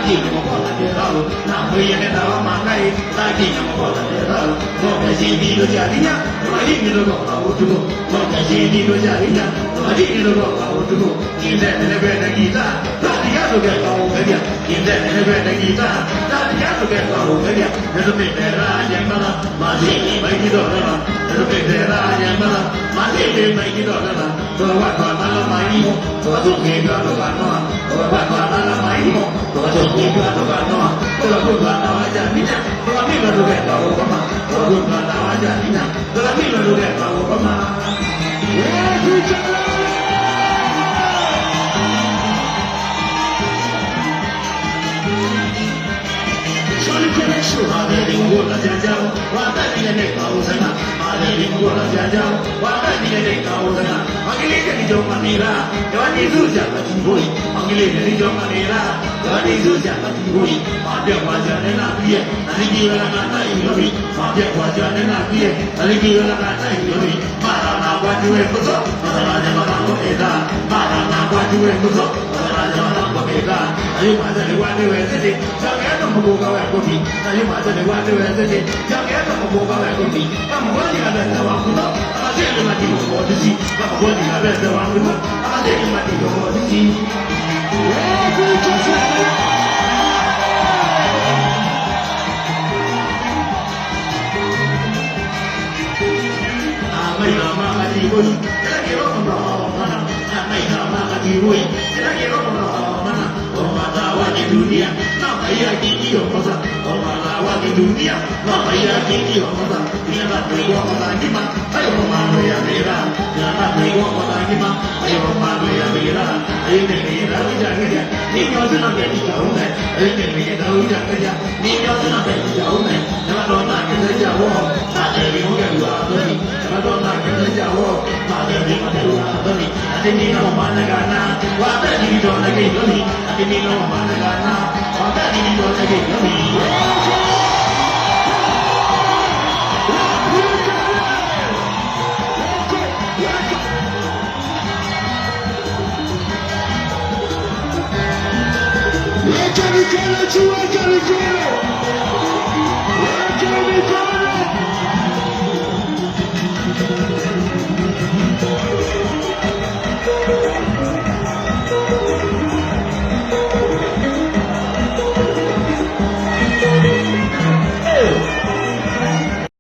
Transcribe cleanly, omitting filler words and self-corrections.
ကြီးကဘောလာတယ်တော့နာဝေးရတဲ့တော့မနိုင်တာကြီးကဘောလာတယ်တော့ဘောကရှိပြီးလို့ကြတယ်ညာဘာကြီးလို့တော့ဘာလို့သူဘောကရှိပြီးလို့ကြတယ်ညာဘာကြီးလို့တော့ဘာလို့သူကျင်းတဲ့လည်းပဲတကြီးသားဒါတရားဆိုတဲ့ကောင်းပဲဗျကျင်းတဲ့လည်းပဲတကြီးသားဒါတရားဆိုတဲ့ကောင်းပဲဗျဒါဆိုတဲ့ရာယံမလားမရှိမိုက်တော့လားဒါဆိုတဲ့ရာယံမလားမရှိမိုက်တော့လားဘောဝတ်တော်လာမိုင်းဘောတို့ကေကြတော့ကတော့ဘောဝတ်တော်လာမိုင်းဘောတို့ကေကြတော့ကတော့ဘောတို့ကတော့ကြာပြီညာဘောမိလို့တဲ့ကောင်းဘာမှဘောတို့ကတော့ကြာပြီညာဘောမိလို့တဲ့ကောင်းဘာမှဝေဒူချာ说话的灵活了家教，话带你的那高声啊，话的灵活了家教，话带你的那高声啊，我给你的你就把你啦，要你做下个机会，我给你的你就把你啦，要你做下个机会，马别话家的那边，那你给了那那一个米，马别话家的那边，那你给了那那一个米，马上那关就会不错，马上那马上我给他，马上那关就会不错，马上那马上我给他，哎呦马上的关就会自己，小孩都不够高哎不比。那有嘛这里玩这玩这里，讲给他们不搞来工地，他们管你那边在玩不到，他们这里嘛地方我自己，他们管你那边在玩不到，他们这里嘛地方我自己。阿妹阿妈阿弟妹，这个给我们老妈呐，阿妹阿妈阿弟妹，这个给我们老妈呐，我妈打我的土地啊，那没有弟弟有么子？dunia, mama ya kiki omoda, niana pego omoda kima, ayo mama ya mera, niana pego omoda kima, ayo mama ya mera, ayo ne mera uja kerja, ni nyosu na beti jauh ne, ayo ne mera uja kerja, ni nyosu na beti jauh ne, nama dona kerja jauh, ada di muka dua tadi, nama dona kerja jauh, ada di muka dua tadi, ada ni nama mana kana, wada di dona kerja ni, ada ni nama mana kana, wada di dona kerja ni.